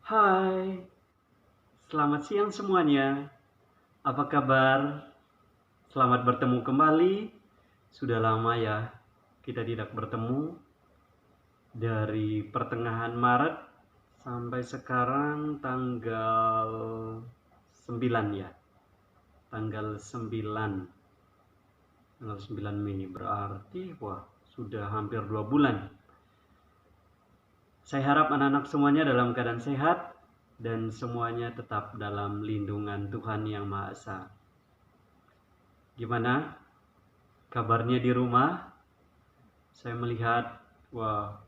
Hai, selamat siang semuanya. Apa kabar? Selamat bertemu kembali. Sudah lama ya kita tidak bertemu. Dari pertengahan Maret sampai sekarang tanggal 9 ya. Tanggal 9. Tanggal 9 Mei berarti sudah hampir 2 bulan. Saya harap anak-anak semuanya dalam keadaan sehat dan semuanya tetap dalam lindungan Tuhan Yang Maha Esa. Gimana kabarnya di rumah? Saya melihat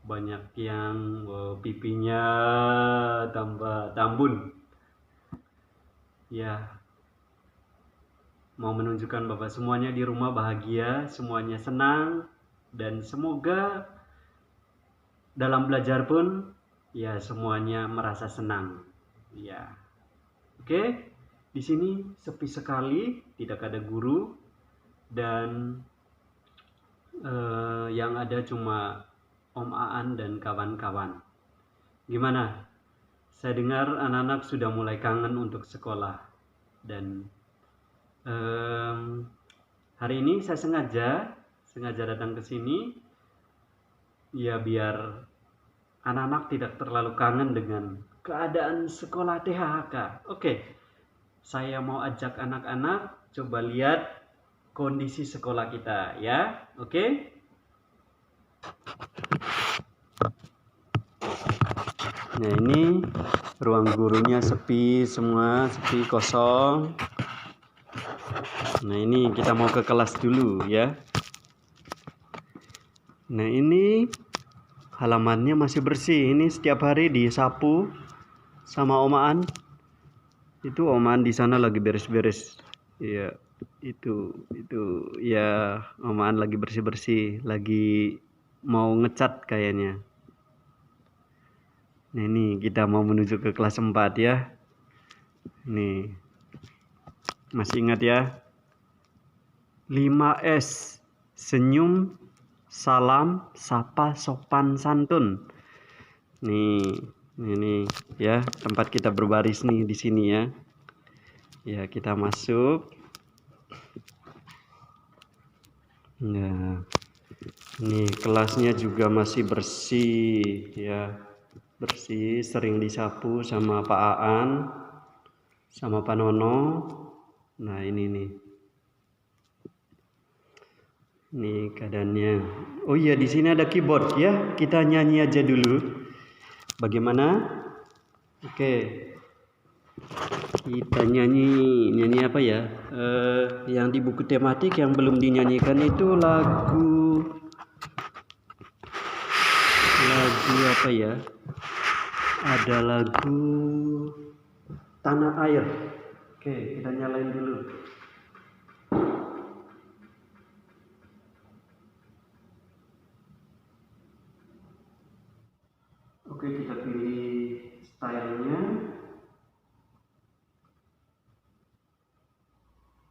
banyak yang pipinya tambah tambun. Ya, mau menunjukkan bahwa semuanya di rumah bahagia, semuanya senang, dan semoga dalam belajar pun ya semuanya merasa senang. Ya. Oke, di sini sepi sekali, tidak ada guru dan yang ada cuma Om Aan dan kawan-kawan. Gimana? Saya dengar anak-anak sudah mulai kangen untuk sekolah dan hari ini saya sengaja datang ke sini ya biar anak-anak tidak terlalu kangen dengan keadaan sekolah THK. Oke, saya mau ajak anak-anak coba lihat kondisi sekolah kita ya. Oke? Nah, ini ruang gurunya sepi semua, sepi kosong. Nah, ini kita mau ke kelas dulu ya. Nah, ini halamannya masih bersih. Ini setiap hari disapu sama Omaan. Itu Omaan di sana lagi beres-beres. Iya, itu ya Omaan lagi bersih-bersih, lagi mau ngecat kayaknya. Nah, ini kita mau menuju ke kelas 4 ya. Nih. Masih ingat ya? 5S. Senyum, salam, sapa, sopan, santun. Nih, ini ya, tempat kita berbaris nih di sini ya. Ya, kita masuk. Nah, ini kelasnya juga masih bersih ya. Bersih, sering disapu sama Pak Aan, sama Pak Nono. Nah, ini nih. Nih keadaannya. Oh iya, di sini ada keyboard ya. Kita nyanyi aja dulu. Bagaimana? Oke. Kita nyanyi apa ya? Yang di buku tematik yang belum dinyanyikan itu lagu apa ya? Ada lagu Tanah Air. Oke, kita nyalain dulu. Oke, kita pilih stylenya.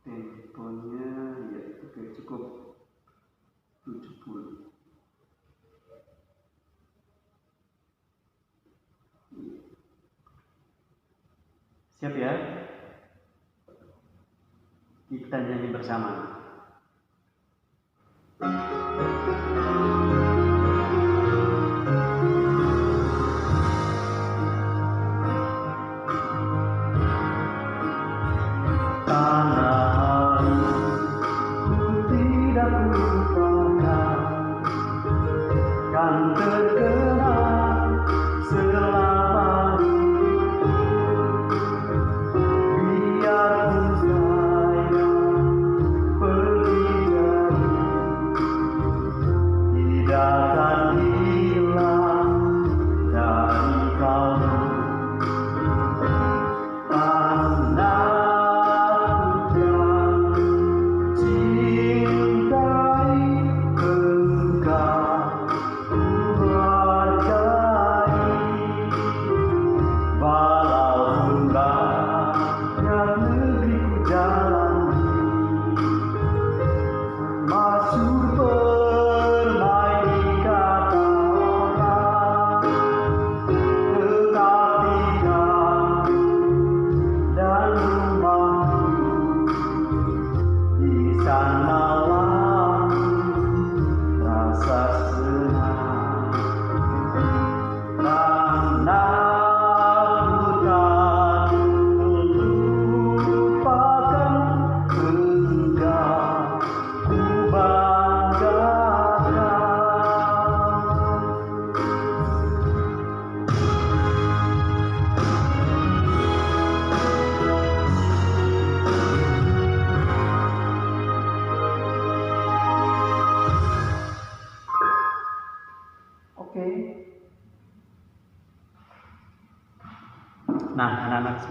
Temponya ya, oke, cukup 70. Siap ya? Kita nyanyi bersama. Nah, anak-anak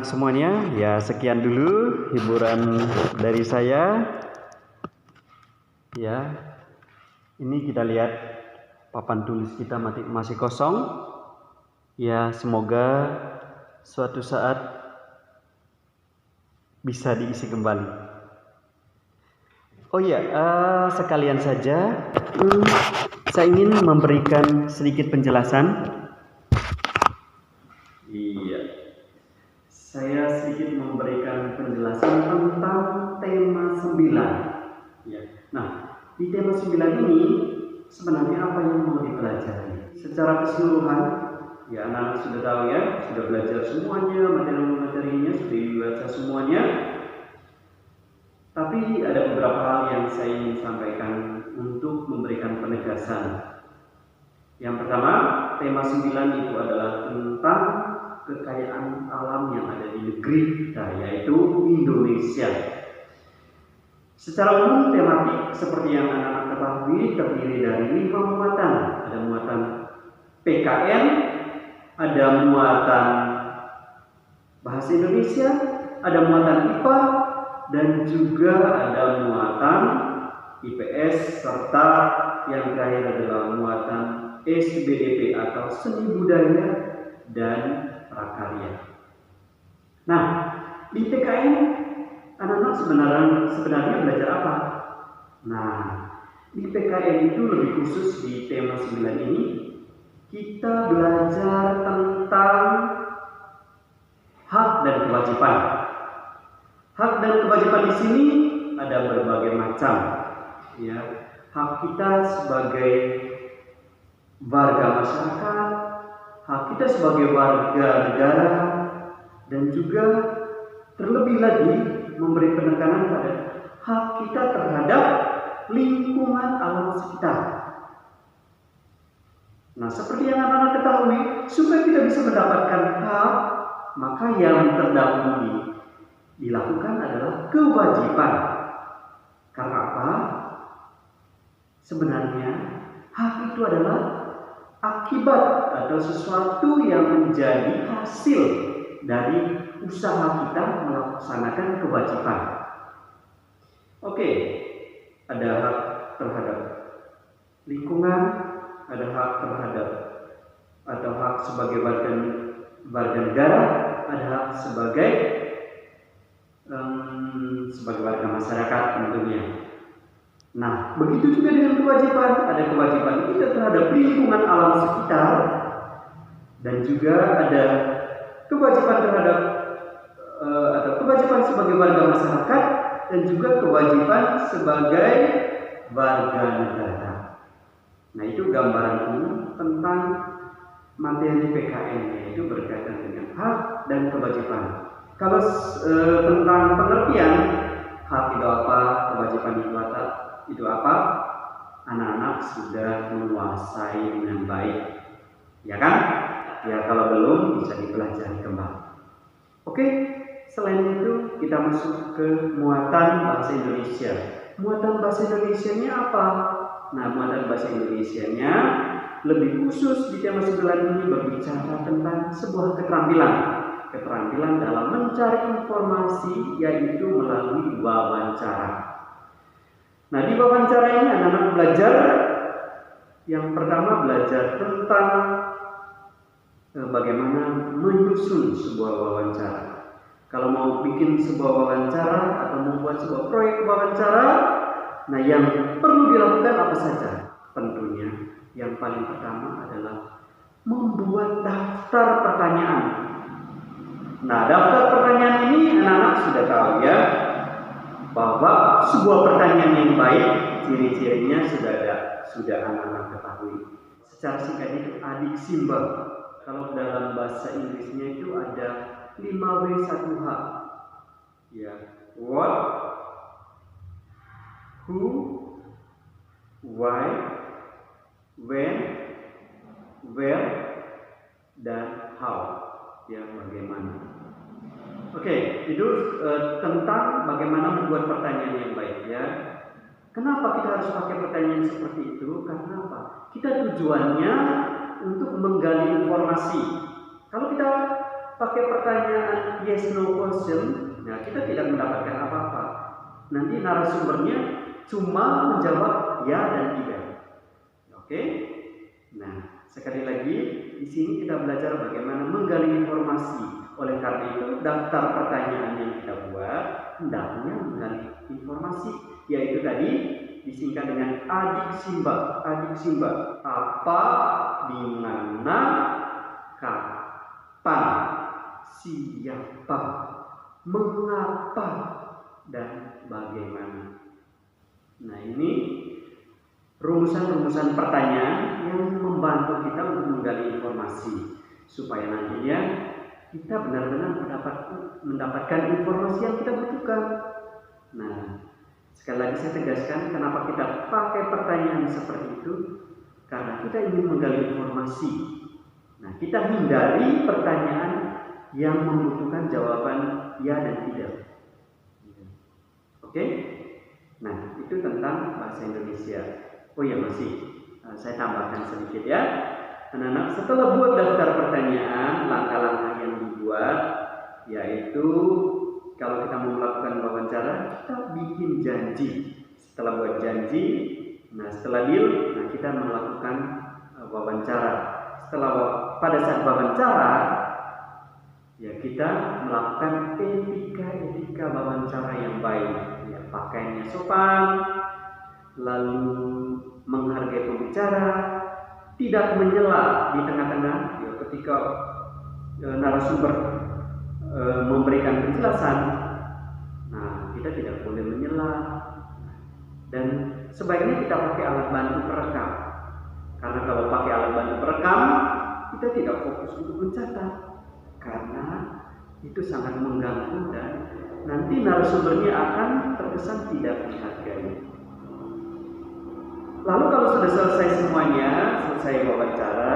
semuanya, ya sekian dulu hiburan dari saya. Ya, ini kita lihat papan tulis kita masih kosong. Ya, semoga suatu saat bisa diisi kembali. Oh ya, sekalian saja saya ingin memberikan sedikit penjelasan. Iya, saya sedikit memberikan penjelasan tentang tema 9. Ya. Nah, di tema 9 ini sebenarnya apa yang mau dipelajari? Secara keseluruhan, ya anak-anak sudah tahu ya, sudah belajar semuanya, materi-materinya sudah dibaca semuanya. Tapi ada beberapa hal yang saya ingin sampaikan untuk memberikan penegasan. Yang pertama, tema 9 itu adalah tentang kekayaan alam yang ada di negeri kita, yaitu Indonesia. Secara umum tematik seperti yang anak-anak ketahui terdiri dari 5 muatan. Ada muatan PKN, ada muatan bahasa Indonesia, ada muatan IPA, dan juga ada muatan IPS, serta yang terakhir adalah muatan SBDP atau seni budaya dan prakarya. Nah, di PKN anak-anak sebenarnya belajar apa? Nah, di PKN itu lebih khusus di tema 9 ini kita belajar tentang hak dan kewajiban. Hak dan kewajiban di sini ada berbagai macam. Ya, hak kita sebagai warga masyarakat, hak kita sebagai warga negara, dan juga terlebih lagi memberi penekanan pada hak kita terhadap lingkungan alam sekitar. Nah, seperti yang anak-anak ketahui, supaya kita bisa mendapatkan hak, maka yang terdahulu dilakukan adalah kewajiban. Karena apa? Sebenarnya hak itu adalah akibat atau sesuatu yang menjadi hasil dari usaha kita melaksanakan kewajiban. Oke, ada hak terhadap lingkungan, ada hak terhadap atau hak sebagai warga negara, ada hak sebagai warga masyarakat tentunya. Nah, begitu juga dengan kewajiban. Ada kewajiban kita terhadap lingkungan alam sekitar, dan juga ada kewajiban terhadap atau kewajiban sebagai warga masyarakat, dan juga kewajiban sebagai warga negara. Nah, itu gambaran umum tentang materi PKN, yaitu berkaitan dengan hak dan kewajiban. Kalau tentang pengertian hak itu apa, kewajiban itu apa, anak-anak sudah menguasai dengan baik, ya kan? Ya, kalau belum bisa dipelajari kembali. Oke, selain itu kita masuk ke muatan bahasa Indonesia. Muatan bahasa Indonesianya apa? Nah, muatan bahasa Indonesianya lebih khusus di tema 9 ini berbicara tentang sebuah keterampilan dalam mencari informasi, yaitu melalui wawancara. Nah, di wawancara ini anak-anak belajar, yang pertama belajar tentang bagaimana menyusun sebuah wawancara. Kalau mau bikin sebuah wawancara atau membuat sebuah proyek wawancara, nah yang perlu dilakukan apa saja? Tentunya yang paling pertama adalah membuat daftar pertanyaan. Nah, daftar pertanyaan ini anak-anak sudah tahu ya, bahwa sebuah pertanyaan yang baik ciri-cirinya sudah anak-anak ketahui. Secara singkat itu adik simbol. Kalau dalam bahasa Inggrisnya itu ada 5W1H. Ya, what, who, why, when, where, dan how. Ya, bagaimana. Oke, itu tentang bagaimana membuat pertanyaan yang baik ya. Kenapa kita harus pakai pertanyaan seperti itu? Karena apa? Kita tujuannya untuk menggali informasi. Kalau kita pakai pertanyaan yes no question, nah kita tidak mendapatkan apa-apa. Nanti narasumbernya cuma menjawab ya dan tidak. Oke? Nah, sekali lagi di sini kita belajar bagaimana menggali informasi. Oleh karena itu, daftar pertanyaan yang kita buat hendaknya menggali informasi, yaitu tadi disingkat dengan adik simba. Adik simba, apa, di mana, kapan, siapa, mengapa, dan bagaimana. Nah, ini rumusan-rumusan pertanyaan yang membantu kita untuk menggali informasi supaya nantinya kita benar-benar mendapatkan informasi yang kita butuhkan. Nah, sekali lagi saya tegaskan kenapa kita pakai pertanyaan seperti itu, karena kita ingin menggali informasi. Nah, kita hindari pertanyaan yang membutuhkan jawaban ya dan tidak. Oke? Nah, itu tentang bahasa Indonesia. Oh ya, saya tambahkan sedikit ya. Anak-anak, setelah buat daftar pertanyaan, langkah-langkah yang dibuat yaitu kalau kita mau melakukan wawancara, kita bikin janji. Setelah buat janji, setelah deal, kita melakukan wawancara. Pada saat wawancara, ya kita melakukan etika wawancara yang baik. Ya, pakaiannya sopan, lalu menghargai pembicara, tidak menyela di tengah-tengah. Ya, ketika narasumber memberikan penjelasan, kita tidak boleh menyela, dan sebaiknya kita pakai alat bantu perekam, karena kalau pakai alat bantu perekam kita tidak fokus untuk mencatat, karena itu sangat mengganggu dan nanti narasumbernya akan terkesan tidak menghargai. Lalu kalau sudah selesai semuanya, selesai wawancara,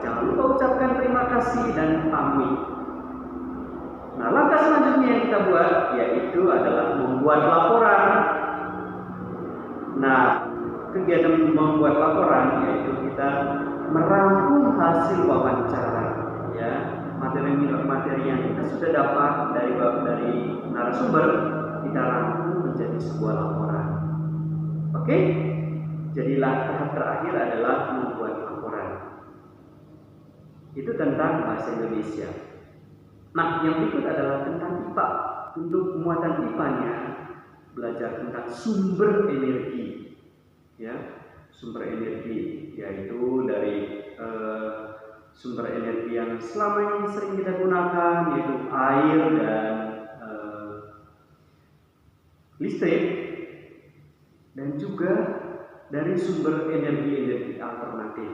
jangan lupa ucapkan terima kasih dan pamit. Nah, langkah selanjutnya yang kita buat yaitu adalah membuat laporan. Nah, kegiatan membuat laporan yaitu kita merangkum hasil wawancara, ya, materi yang kita sudah dapat dari narasumber, kita rangkum menjadi sebuah laporan. Oke? Jadi tahap terakhir adalah membuat laporan. Itu tentang bahasa Indonesia. Nah, yang berikut adalah tentang IPA. Untuk muatan IPA-nya, belajar tentang sumber energi. Ya, sumber energi yaitu dari sumber energi yang selama ini sering kita gunakan, yaitu air dan listrik, dan juga dari sumber energi alternatif.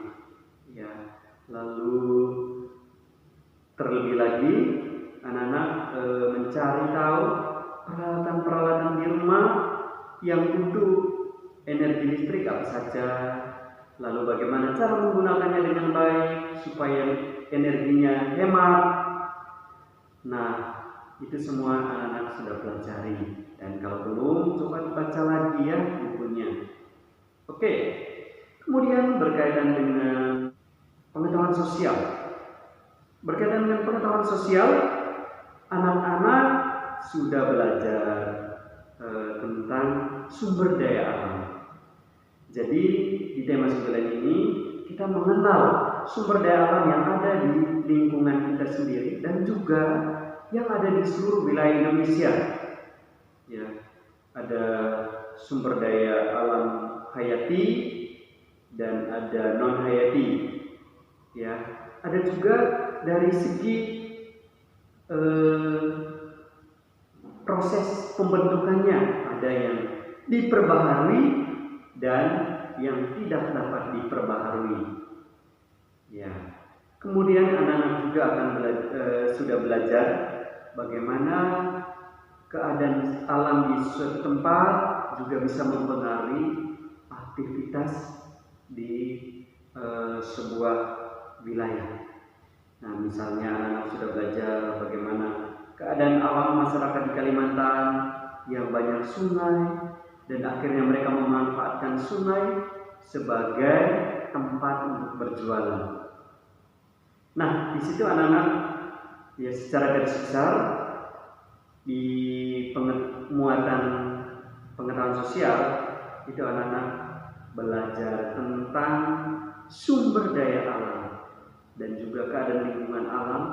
Ya, lalu terlebih lagi anak-anak mencari tahu peralatan-peralatan di rumah yang butuh energi listrik apa saja, lalu bagaimana cara menggunakannya dengan baik supaya energinya hemat. Nah, itu semua anak-anak sudah pelajari, dan kalau belum, coba dibaca lagi ya bukunya. Oke, kemudian berkaitan dengan pengetahuan sosial. Berkaitan dengan pengetahuan sosial, anak-anak sudah belajar tentang sumber daya alam. Jadi di tema 9 ini kita mengenal sumber daya alam yang ada di lingkungan kita sendiri dan juga yang ada di seluruh wilayah Indonesia. Ya, ada sumber daya alam hayati dan ada non hayati. Ya, ada juga dari segi proses pembentukannya, ada yang diperbaharui dan yang tidak dapat diperbaharui. Ya, kemudian anak-anak juga akan sudah belajar bagaimana keadaan alam di suatu tempat juga bisa mempengaruhi aktivitas di sebuah wilayah. Nah, misalnya anak-anak sudah belajar bagaimana keadaan alam masyarakat di Kalimantan yang banyak sungai, dan akhirnya mereka memanfaatkan sungai sebagai tempat untuk perjuangan. Nah, di situ anak-anak ya secara garis besar di muatan pengetahuan sosial itu anak-anak belajar tentang sumber daya alam dan juga keadaan lingkungan alam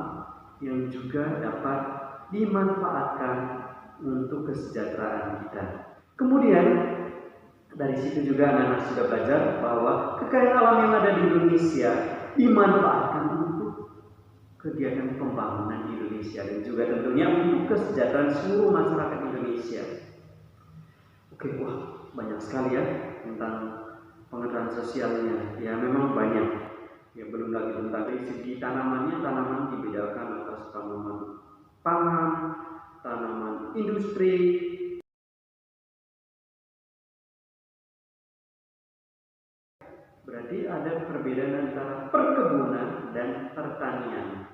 yang juga dapat dimanfaatkan untuk kesejahteraan kita. Kemudian dari situ juga anak-anak sudah belajar bahwa kekayaan alam yang ada di Indonesia dimanfaatkan untuk kegiatan pembangunan di Indonesia dan juga tentunya untuk kesejahteraan seluruh masyarakat Indonesia. Oke, wah banyak sekali ya tentang pengetahuan sosialnya. Ya memang banyak. Ya belum lagi tentang dari segi tanamannya, tanaman dibedakan atas tanaman pangan, tanaman industri. Berarti ada perbedaan antara perkebunan dan pertanian.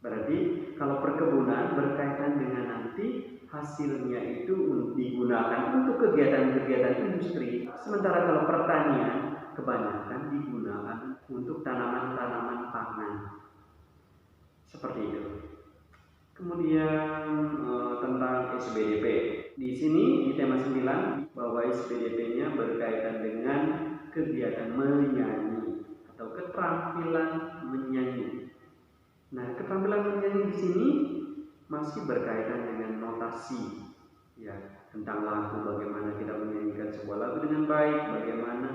Berarti kalau perkebunan berkaitan dengan nanti hasilnya itu digunakan untuk kegiatan-kegiatan industri, sementara kalau pertanian kebanyakan digunakan untuk tanaman-tanaman pangan. Seperti itu. Kemudian tentang SBDP. Di sini di tema 9 bahwa SBDP-nya berkaitan dengan kegiatan menyanyi atau keterampilan menyanyi. Nah, keterampilan menyanyi di sini masih berkaitan dengan notasi, ya, tentang lagu, bagaimana kita menyanyikan sebuah lagu dengan baik, bagaimana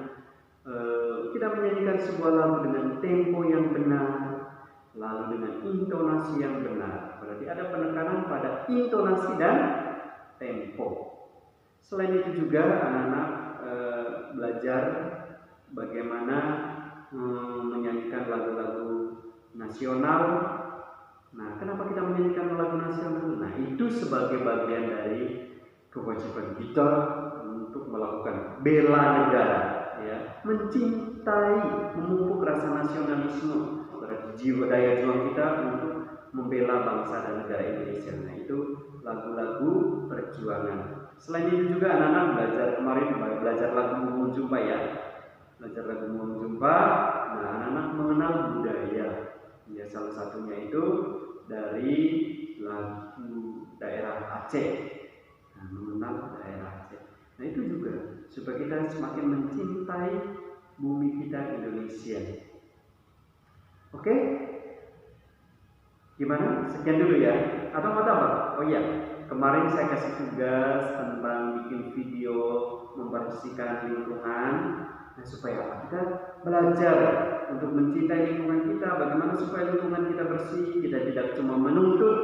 kita menyanyikan sebuah lagu dengan tempo yang benar, lalu dengan intonasi yang benar. Berarti ada penekanan pada intonasi dan tempo. Selain itu juga anak-anak belajar bagaimana menyanyikan lagu-lagu nasional. Nah, kenapa kita menyanyikan lagu nasional? Nah, itu sebagai bagian dari kewajiban kita untuk melakukan bela negara, ya, mencintai, memupuk rasa nasionalisme, berarti jiwa daya juang kita untuk membela bangsa dan negara Indonesia. Nah, itu lagu-lagu perjuangan. Selain itu juga anak-anak belajar kemarin belajar lagu Mohon Jumpa ya. Belajar lagu Mohon Jumpa. Nah, anak-anak mengenal budaya. Ya, salah satunya itu dari lagu daerah Aceh. Nah, mengenal daerah Aceh. Nah, itu juga supaya kita semakin mencintai bumi kita Indonesia. Oke? Gimana? Sekian dulu ya. Atau mau tambah? Oh iya, kemarin saya kasih tugas tentang bikin video membersihkan lingkungan. Nah, supaya apa? Kita belajar untuk mencintai lingkungan kita. Bagaimana supaya lingkungan kita bersih? Kita tidak cuma menuntut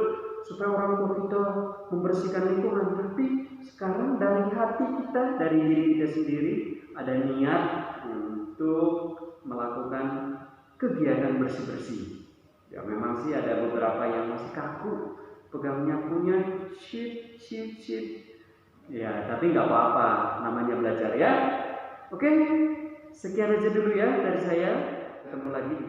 supaya orang tua kita membersihkan lingkungan, tapi sekarang dari hati kita, dari diri kita sendiri ada niat untuk melakukan kegiatan bersih-bersih. Ya memang sih ada beberapa yang masih kaku, pegangnya punya shit. Ya tapi nggak apa-apa, namanya belajar ya. Oke, sekian aja dulu ya dari saya. Ketemu lagi di